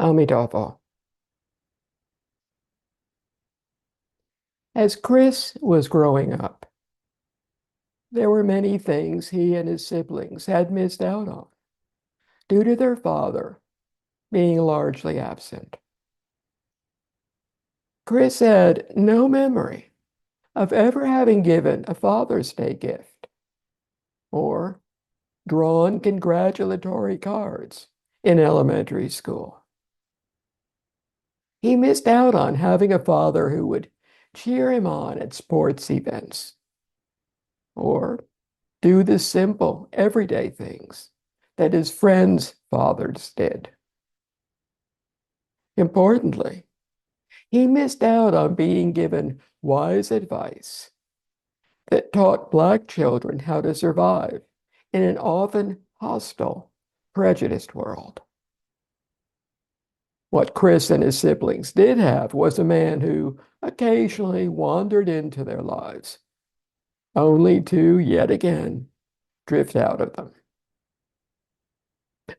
Amitabha. As Chris was growing up, there were many things he and his siblings had missed out on due to their father being largely absent. Chris had no memory of ever having given a Father's Day gift or drawn congratulatory cards in elementary school. He missed out on having a father who would cheer him on at sports events or do the simple, everyday things that his friends' fathers did. Importantly, he missed out on being given wise advice that taught Black children how to survive in an often hostile, prejudiced world. What Chris and his siblings did have was a man who occasionally wandered into their lives, only to yet again drift out of them.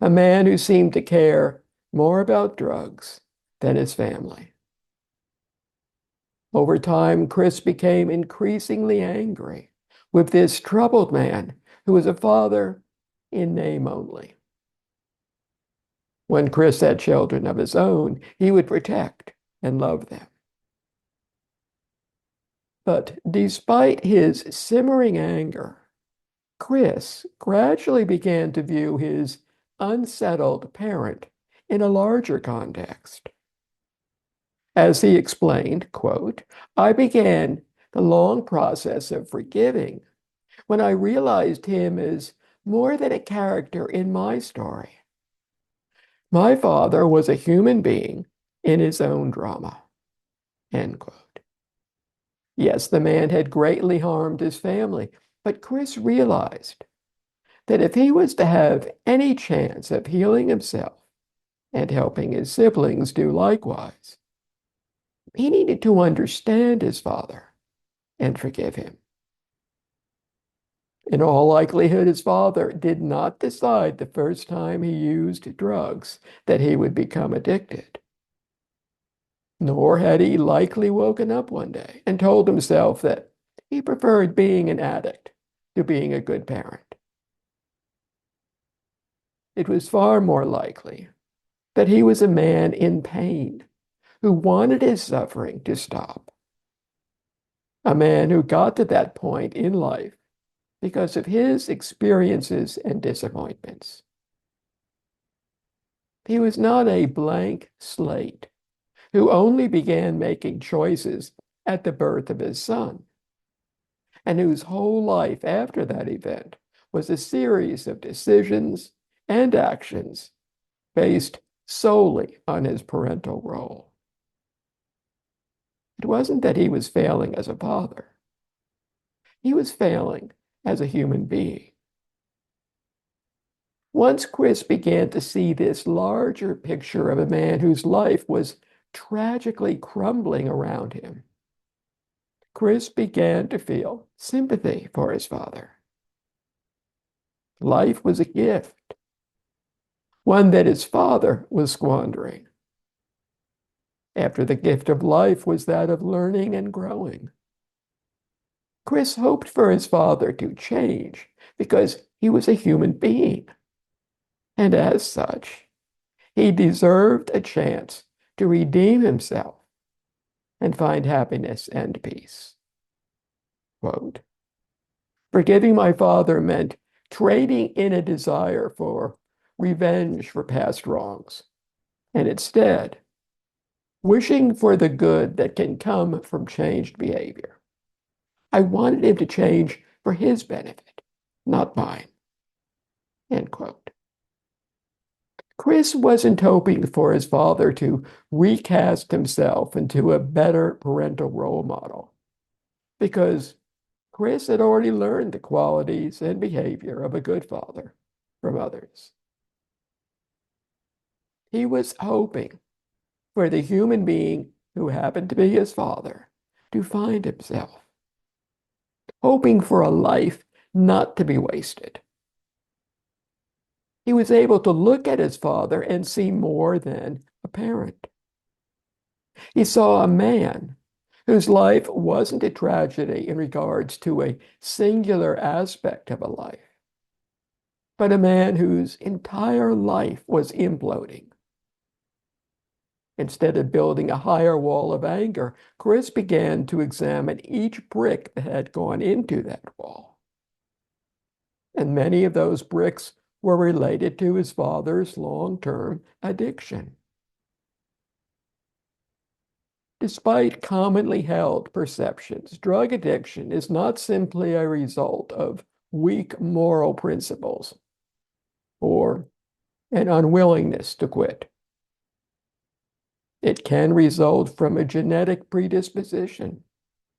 A man who seemed to care more about drugs than his family. Over time, Chris became increasingly angry with this troubled man who was a father in name only. When Chris had children of his own, he would protect and love them. But despite his simmering anger, Chris gradually began to view his unsettled parent in a larger context. As he explained, quote, I began the long process of forgiving when I realized him as more than a character in my story. My father was a human being in his own drama, end quote. Yes, the man had greatly harmed his family, but Chris realized that if he was to have any chance of healing himself and helping his siblings do likewise, he needed to understand his father and forgive him. In all likelihood, his father did not decide the first time he used drugs that he would become addicted. Nor had he likely woken up one day and told himself that he preferred being an addict to being a good parent. It was far more likely that he was a man in pain who wanted his suffering to stop. A man who got to that point in life because of his experiences and disappointments. He was not a blank slate who only began making choices at the birth of his son, and whose whole life after that event was a series of decisions and actions based solely on his parental role. It wasn't that he was failing as a father. He was failing as a human being. Once Chris began to see this larger picture of a man whose life was tragically crumbling around him, Chris began to feel sympathy for his father. Life was a gift, one that his father was squandering, after the gift of life was that of learning and growing. Chris hoped for his father to change because he was a human being, and as such, he deserved a chance to redeem himself and find happiness and peace. Quote, forgiving my father meant trading in a desire for revenge for past wrongs, and instead, wishing for the good that can come from changed behavior. I wanted him to change for his benefit, not mine. End quote. Chris wasn't hoping for his father to recast himself into a better parental role model, because Chris had already learned the qualities and behavior of a good father from others. He was hoping for the human being who happened to be his father to find himself, hoping for a life not to be wasted. He was able to look at his father and see more than a parent. He saw a man whose life wasn't a tragedy in regards to a singular aspect of a life, but a man whose entire life was imploding. Instead of building a higher wall of anger, Chris began to examine each brick that had gone into that wall. And many of those bricks were related to his father's long-term addiction. Despite commonly held perceptions, drug addiction is not simply a result of weak moral principles or an unwillingness to quit. It can result from a genetic predisposition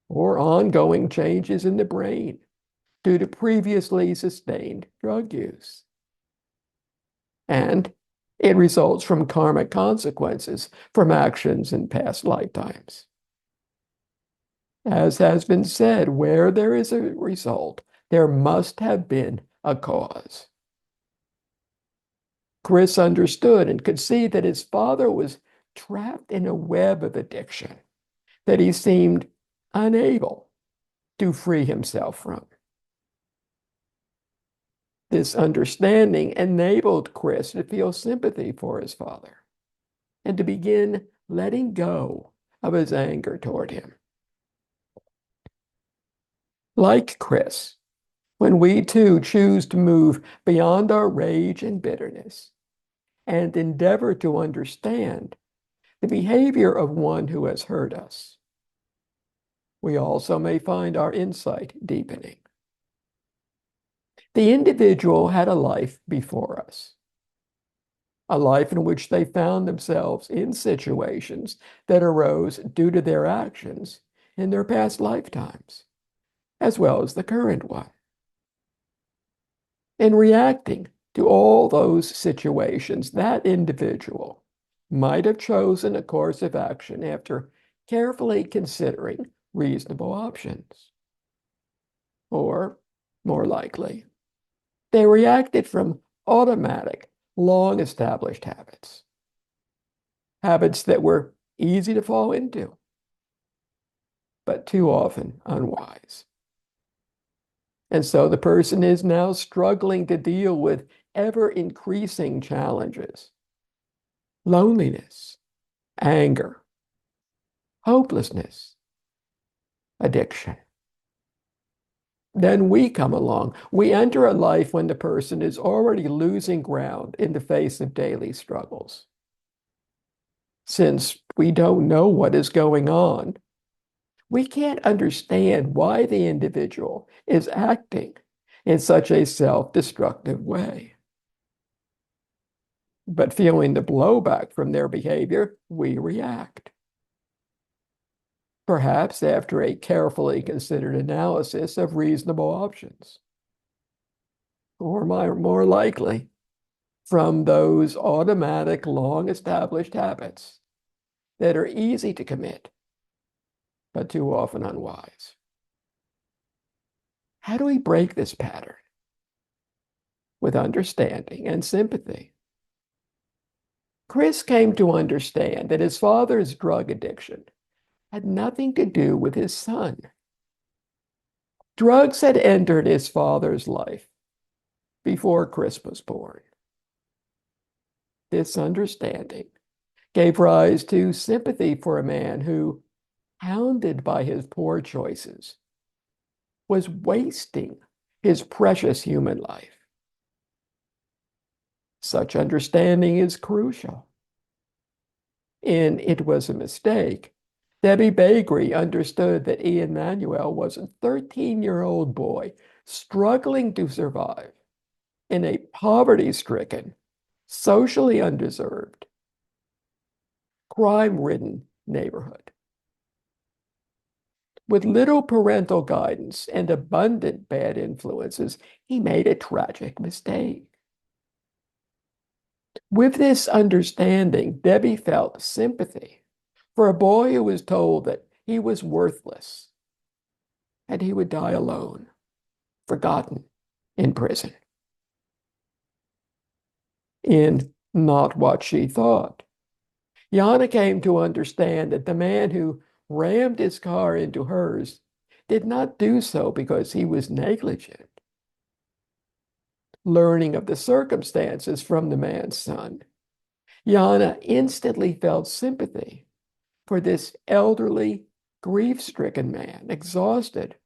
or ongoing changes in the brain due to previously sustained drug use. And it results from karmic consequences from actions in past lifetimes. As has been said, where there is a result, there must have been a cause. Chris understood and could see that his father was trapped in a web of addiction that he seemed unable to free himself from. This understanding enabled Chris to feel sympathy for his father and to begin letting go of his anger toward him. Like Chris, when we too choose to move beyond our rage and bitterness and endeavor to understand the behavior of one who has hurt us, we also may find our insight deepening. The individual had a life before us, a life in which they found themselves in situations that arose due to their actions in their past lifetimes, as well as the current one. In reacting to all those situations, that individual might have chosen a course of action after carefully considering reasonable options. Or, more likely, they reacted from automatic, long-established habits. Habits that were easy to fall into, but too often unwise. And so the person is now struggling to deal with ever-increasing challenges: loneliness, anger, hopelessness, addiction. Then we come along. We enter a life when the person is already losing ground in the face of daily struggles. Since we don't know what is going on, we can't understand why the individual is acting in such a self-destructive way. But feeling the blowback from their behavior, we react. Perhaps after a carefully considered analysis of reasonable options. Or more likely, from those automatic, long-established habits that are easy to commit, but too often unwise. How do we break this pattern? With understanding and sympathy. Chris came to understand that his father's drug addiction had nothing to do with his son. Drugs had entered his father's life before Chris was born. This understanding gave rise to sympathy for a man who, hounded by his poor choices, was wasting his precious human life. Such understanding is crucial. In It Was a Mistake, Debbie Bakery understood that Ian Manuel was a 13-year-old boy struggling to survive in a poverty-stricken, socially undeserved, crime-ridden neighborhood. With little parental guidance and abundant bad influences, he made a tragic mistake. With this understanding, Debbie felt sympathy for a boy who was told that he was worthless and he would die alone, forgotten, in prison. in Not What She Thought. Jana came to understand that the man who rammed his car into hers did not do so because he was negligent. Learning of the circumstances from the man's son, Jana instantly felt sympathy for this elderly, grief-stricken man, exhausted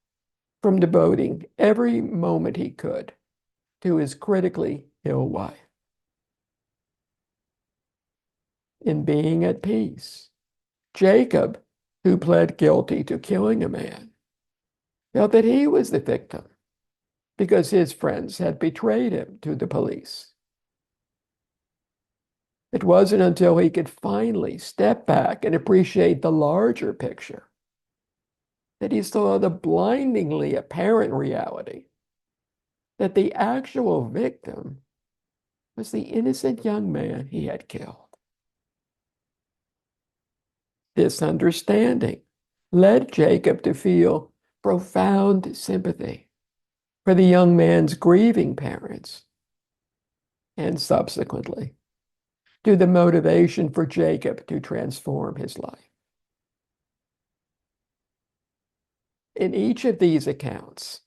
from devoting every moment he could to his critically ill wife. In being at peace, Jacob, who pled guilty to killing a man, felt that he was the victim because his friends had betrayed him to the police. It wasn't until he could finally step back and appreciate the larger picture that he saw the blindingly apparent reality that the actual victim was the innocent young man he had killed. This understanding led Jacob to feel profound sympathy for the young man's grieving parents, and subsequently to the motivation for Jacob to transform his life. In each of these accounts,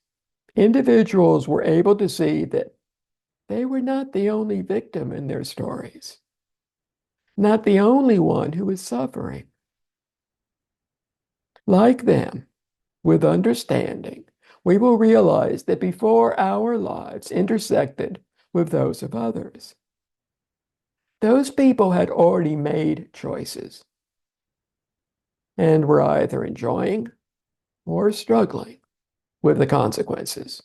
individuals were able to see that they were not the only victim in their stories, not the only one who was suffering. Like them, with understanding, we will realize that before our lives intersected with those of others, those people had already made choices and were either enjoying or struggling with the consequences.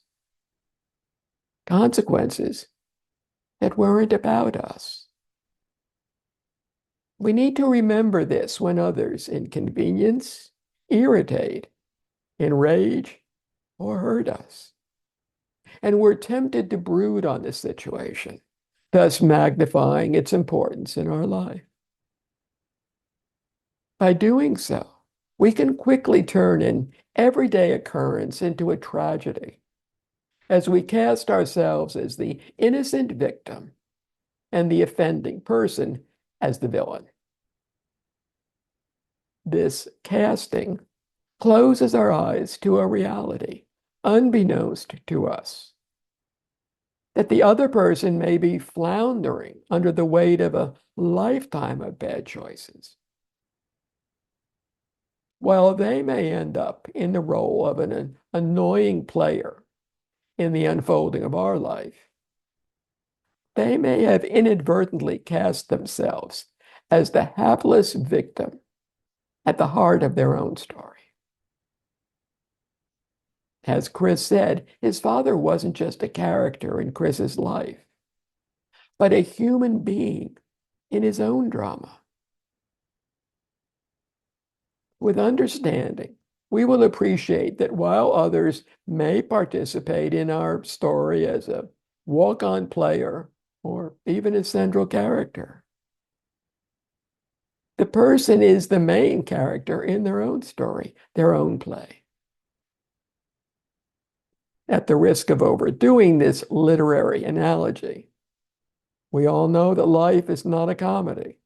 Consequences that weren't about us. We need to remember this when others inconvenience, irritate, enrage, or hurt us. And we're tempted to brood on the situation, thus magnifying its importance in our life. By doing so, we can quickly turn an everyday occurrence into a tragedy as we cast ourselves as the innocent victim and the offending person as the villain. This casting closes our eyes to a reality, unbeknownst to us, that the other person may be floundering under the weight of a lifetime of bad choices, while they may end up in the role of an annoying player in the unfolding of our life. They may have inadvertently cast themselves as the hapless victim at the heart of their own story. As Chris said, his father wasn't just a character in Chris's life, but a human being in his own drama. With understanding, we will appreciate that while others may participate in our story as a walk-on player or even a central character, the person is the main character in their own story, their own play. At the risk of overdoing this literary analogy, we all know that life is not a comedy.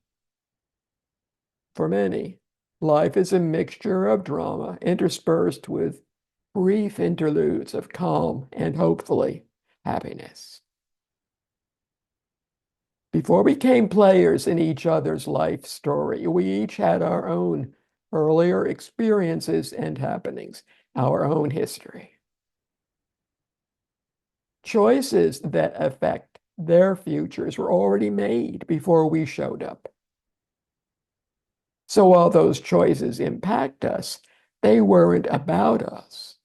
For many, life is a mixture of drama interspersed with brief interludes of calm and hopefully happiness. Before we became players in each other's life story, we each had our own earlier experiences and happenings, our own history. Choices that affect their futures were already made before we showed up. So while those choices impact us, they weren't about us.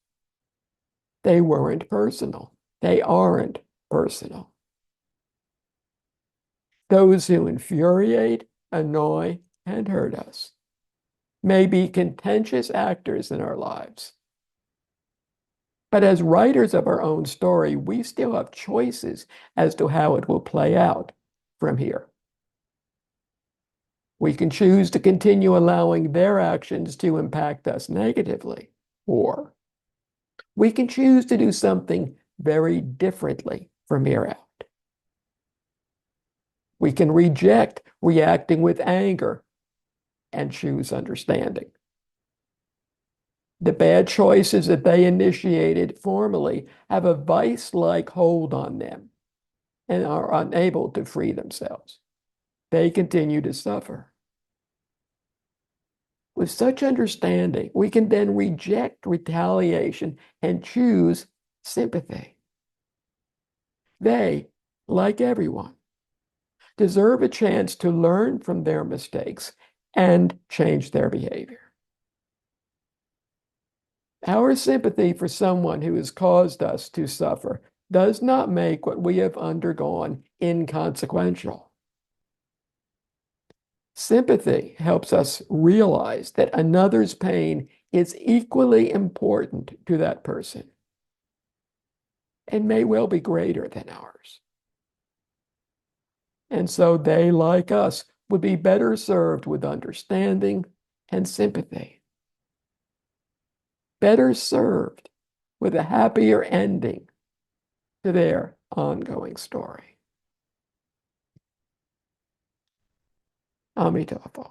They weren't personal. They aren't personal. Those who infuriate, annoy, and hurt us may be contentious actors in our lives. But as writers of our own story, we still have choices as to how it will play out from here. We can choose to continue allowing their actions to impact us negatively, or we can choose to do something very differently from here out. We can reject reacting with anger and choose understanding. The bad choices that they initiated formally have a vice-like hold on them and are unable to free themselves. They continue to suffer. With such understanding, we can then reject retaliation and choose sympathy. They, like everyone, deserve a chance to learn from their mistakes and change their behavior. Our sympathy for someone who has caused us to suffer does not make what we have undergone inconsequential. Sympathy helps us realize that another's pain is equally important to that person and may well be greater than ours. And so they, like us, would be better served with understanding and sympathy. Better served with a happier ending to their ongoing story. Amitabha.